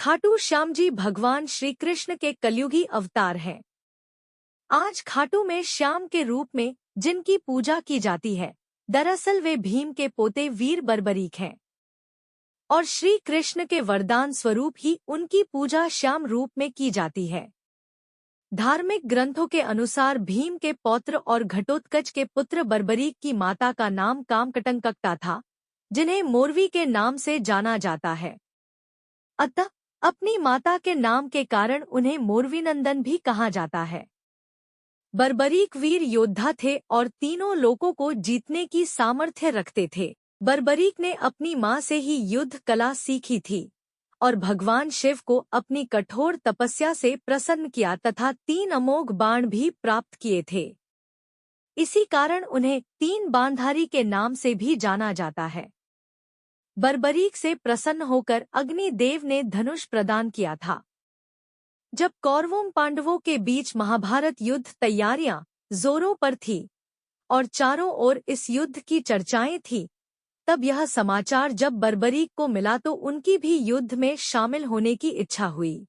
खाटू श्याम जी भगवान श्री कृष्ण के कलयुगी अवतार हैं। आज खाटू में श्याम के रूप में जिनकी पूजा की जाती है, दरअसल वे भीम के पोते वीर बर्बरीक हैं और श्री कृष्ण के वरदान स्वरूप ही उनकी पूजा श्याम रूप में की जाती है। धार्मिक ग्रंथों के अनुसार भीम के पौत्र और घटोत्कच के पुत्र बर्बरीक की माता का नाम कामकटंकक्टा था, जिन्हें मोरवी के नाम से जाना जाता है। अतः अपनी माता के नाम के कारण उन्हें मोरवीनंदन भी कहा जाता है। बर्बरीक वीर योद्धा थे और तीनों लोकों को जीतने की सामर्थ्य रखते थे। बर्बरीक ने अपनी मां से ही युद्ध कला सीखी थी और भगवान शिव को अपनी कठोर तपस्या से प्रसन्न किया तथा 3 अमोघ बाण भी प्राप्त किए थे। इसी कारण उन्हें 3 बाणधारी के नाम से भी जाना जाता है। बर्बरीक से प्रसन्न होकर अग्नि देव ने धनुष प्रदान किया था। जब कौरवों पांडवों के बीच महाभारत युद्ध तैयारियां जोरों पर थी और चारों ओर इस युद्ध की चर्चाएं थी, तब यह समाचार जब बर्बरीक को मिला तो उनकी भी युद्ध में शामिल होने की इच्छा हुई।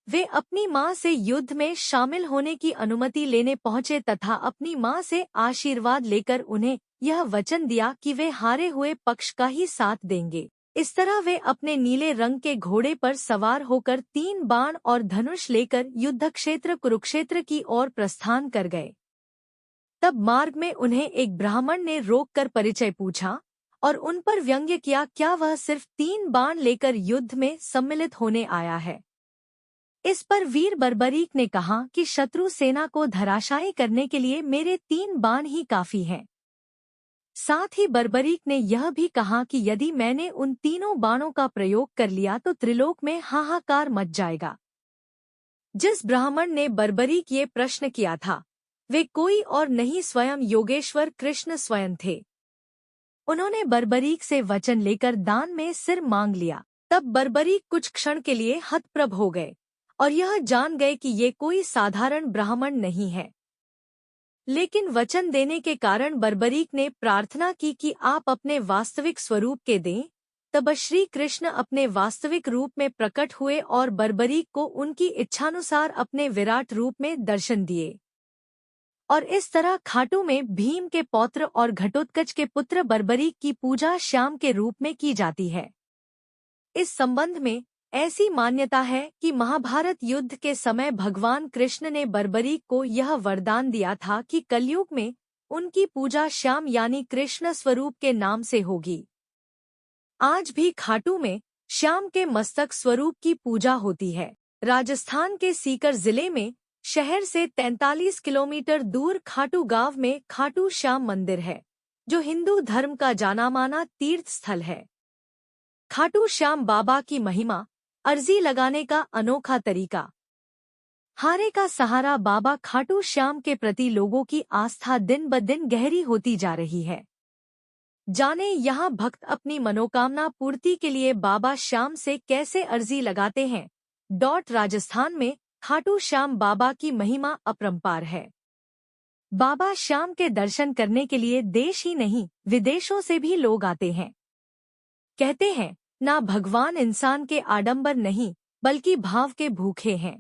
वे अपनी मां से युद्ध में शामिल होने की अनुमति लेने पहुंचे तथा अपनी मां से आशीर्वाद लेकर उन्हें यह वचन दिया कि वे हारे हुए पक्ष का ही साथ देंगे। इस तरह वे अपने नीले रंग के घोड़े पर सवार होकर 3 बाण और धनुष लेकर युद्धक्षेत्र कुरुक्षेत्र की ओर प्रस्थान कर गए। तब मार्ग में उन्हें एक ब्राह्मण ने रोककर परिचय पूछा और उन पर व्यंग्य किया, क्या वह सिर्फ 3 बाण लेकर युद्ध में सम्मिलित होने आया है? इस पर वीर बर्बरीक ने कहा कि शत्रु सेना को धराशायी करने के लिए मेरे 3 बाण ही काफी हैं। साथ ही बर्बरीक ने यह भी कहा कि यदि मैंने उन तीनों बाणों का प्रयोग कर लिया तो त्रिलोक में हाहाकार मच जाएगा। जिस ब्राह्मण ने बर्बरीक ये प्रश्न किया था, वे कोई और नहीं स्वयं योगेश्वर कृष्ण स्वयं थे। उन्होंने बर्बरीक से वचन लेकर दान में सिर मांग लिया। तब बर्बरीक कुछ क्षण के लिए हतप्रभ हो गए और यह जान गए कि ये कोई साधारण ब्राह्मण नहीं है। लेकिन वचन देने के कारण बर्बरीक ने प्रार्थना की कि आप अपने वास्तविक स्वरूप के दें। तब श्री कृष्ण अपने वास्तविक रूप में प्रकट हुए और बर्बरीक को उनकी इच्छानुसार अपने विराट रूप में दर्शन दिए। और इस तरह खाटू में भीम के पौत्र और घटोत्कच के पुत्र बर्बरीक की पूजा श्याम के रूप में की जाती है। इस संबंध में ऐसी मान्यता है कि महाभारत युद्ध के समय भगवान कृष्ण ने बर्बरीक को यह वरदान दिया था कि कलयुग में उनकी पूजा श्याम यानी कृष्ण स्वरूप के नाम से होगी। आज भी खाटू में श्याम के मस्तक स्वरूप की पूजा होती है। राजस्थान के सीकर जिले में शहर से 43 किलोमीटर दूर खाटू गांव में खाटू श्याम मंदिर है, जो हिंदू धर्म का जाना-माना तीर्थ स्थल है। खाटू श्याम बाबा की महिमा, अर्जी लगाने का अनोखा तरीका। हारे का सहारा बाबा खाटू श्याम के प्रति लोगों की आस्था दिन ब दिन गहरी होती जा रही है। जाने यहाँ भक्त अपनी मनोकामना पूर्ति के लिए बाबा श्याम से कैसे अर्जी लगाते हैं। राजस्थान में खाटू श्याम बाबा की महिमा अपरंपार है। बाबा श्याम के दर्शन करने के लिए देश ही नहीं विदेशों से भी लोग आते हैं। कहते हैं, ना भगवान इंसान के आडंबर नहीं बल्कि भाव के भूखे हैं।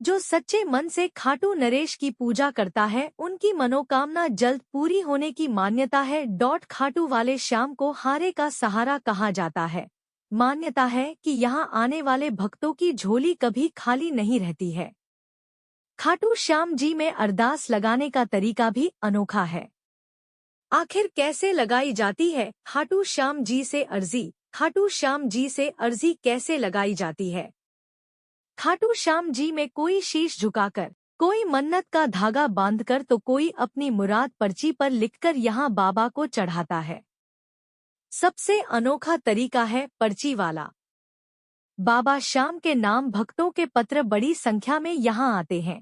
जो सच्चे मन से खाटू नरेश की पूजा करता है उनकी मनोकामना जल्द पूरी होने की मान्यता है। खाटू वाले श्याम को हारे का सहारा कहा जाता है। मान्यता है कि यहाँ आने वाले भक्तों की झोली कभी खाली नहीं रहती है। खाटू श्याम जी में अरदास लगाने का तरीका भी अनोखा है। आखिर कैसे लगाई जाती है खाटू श्याम जी से अर्जी? खाटू श्याम जी से अर्जी कैसे लगाई जाती है? खाटू श्याम जी में कोई शीश झुकाकर, कोई मन्नत का धागा बांधकर तो कोई अपनी मुराद पर्ची पर लिखकर यहाँ बाबा को चढ़ाता है। सबसे अनोखा तरीका है पर्ची वाला। बाबा श्याम के नाम भक्तों के पत्र बड़ी संख्या में यहाँ आते हैं।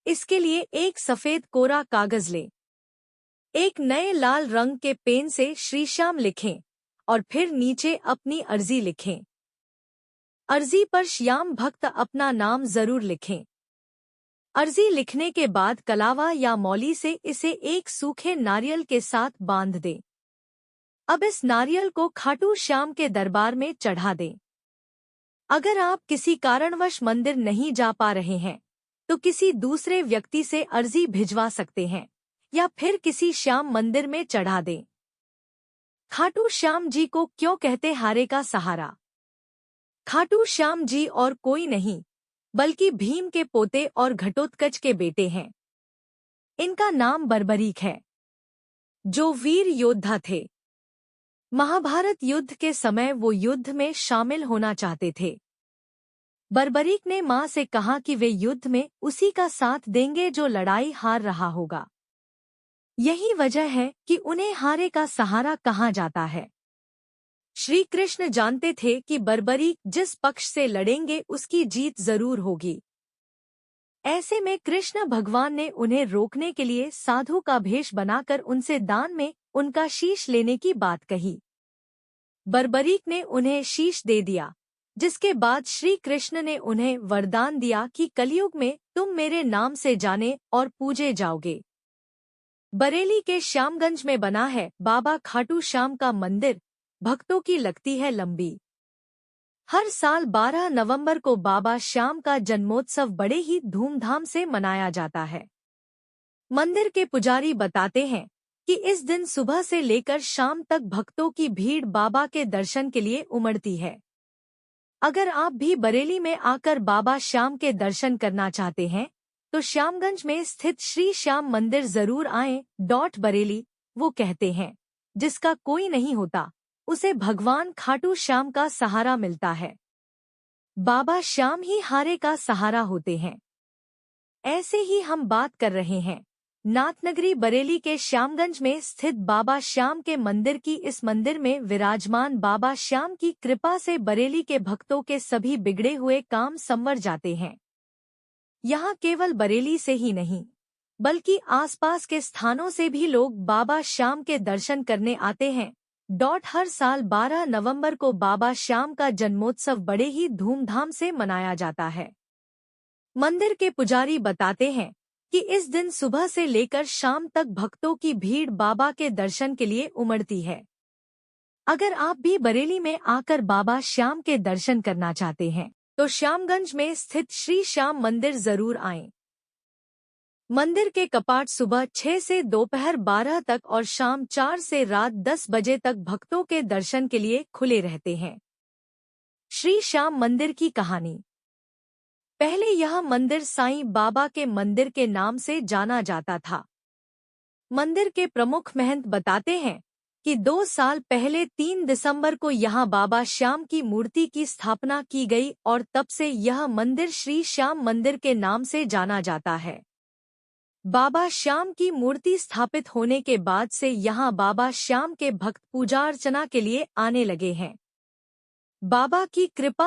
इसके लिए एक सफेद कोरा कागज लें, एक नए लाल रंग के पेन से श्री श्याम लिखें और फिर नीचे अपनी अर्जी लिखें। अर्जी पर श्याम भक्त अपना नाम जरूर लिखें। अर्जी लिखने के बाद कलावा या मौली से इसे एक सूखे नारियल के साथ बांध दें। अब इस नारियल को खाटू श्याम के दरबार में चढ़ा दें। अगर आप किसी कारणवश मंदिर नहीं जा पा रहे हैं तो किसी दूसरे व्यक्ति से अर्जी भिजवा सकते हैं या फिर किसी श्याम मंदिर में चढ़ा दें। खाटू श्याम जी को क्यों कहते हारे का सहारा? खाटू श्याम जी और कोई नहीं बल्कि भीम के पोते और घटोत्कच के बेटे हैं। इनका नाम बर्बरीक है, जो वीर योद्धा थे। महाभारत युद्ध के समय वो युद्ध में शामिल होना चाहते थे। बर्बरीक ने मां से कहा कि वे युद्ध में उसी का साथ देंगे जो लड़ाई हार रहा होगा। यही वजह है कि उन्हें हारे का सहारा कहा जाता है। श्री कृष्ण जानते थे कि बर्बरीक जिस पक्ष से लड़ेंगे उसकी जीत जरूर होगी। ऐसे में कृष्ण भगवान ने उन्हें रोकने के लिए साधु का भेष बनाकर उनसे दान में उनका शीश लेने की बात कही। बर्बरीक ने उन्हें शीश दे दिया, जिसके बाद श्री कृष्ण ने उन्हें वरदान दिया कि कलयुग में तुम मेरे नाम से जाने और पूजे जाओगे। बरेली के श्यामगंज में बना है बाबा खाटू श्याम का मंदिर। भक्तों की लगती है लंबी। हर साल 12 नवंबर को बाबा श्याम का जन्मोत्सव बड़े ही धूमधाम से मनाया जाता है। मंदिर के पुजारी बताते हैं कि इस दिन सुबह से लेकर शाम तक भक्तों की भीड़ बाबा के दर्शन के लिए उमड़ती है। अगर आप भी बरेली में आकर बाबा श्याम के दर्शन करना चाहते हैं तो श्यामगंज में स्थित श्री श्याम मंदिर जरूर आएं। बरेली वो कहते हैं जिसका कोई नहीं होता उसे भगवान खाटू श्याम का सहारा मिलता है। बाबा श्याम ही हारे का सहारा होते हैं। ऐसे ही हम बात कर रहे हैं नाथनगरी बरेली के श्यामगंज में स्थित बाबा श्याम के मंदिर की। इस मंदिर में विराजमान बाबा श्याम की कृपा से बरेली के भक्तों के सभी बिगड़े हुए काम संवर जाते हैं। यहाँ केवल बरेली से ही नहीं बल्कि आसपास के स्थानों से भी लोग बाबा श्याम के दर्शन करने आते हैं। हर साल 12 नवंबर को बाबा श्याम का जन्मोत्सव बड़े ही धूमधाम से मनाया जाता है। मंदिर के पुजारी बताते हैं कि इस दिन सुबह से लेकर शाम तक भक्तों की भीड़ बाबा के दर्शन के लिए उमड़ती है। अगर आप भी बरेली में आकर बाबा श्याम के दर्शन करना चाहते हैं तो श्यामगंज में स्थित श्री श्याम मंदिर जरूर आएं। मंदिर के कपाट सुबह 6 से दोपहर 12 तक और शाम 4 से रात 10 बजे तक भक्तों के दर्शन के लिए खुले रहते हैं। श्री श्याम मंदिर की कहानी। पहले यह मंदिर साईं बाबा के मंदिर के नाम से जाना जाता था। मंदिर के प्रमुख महंत बताते हैं कि 2 साल पहले 3 दिसंबर को यहाँ बाबा श्याम की मूर्ति की स्थापना की गई और तब से यह मंदिर श्री श्याम मंदिर के नाम से जाना जाता है। बाबा श्याम की मूर्ति स्थापित होने के बाद से यहाँ बाबा श्याम के भक्त पूजा अर्चना के लिए आने लगे हैं। बाबा की कृपा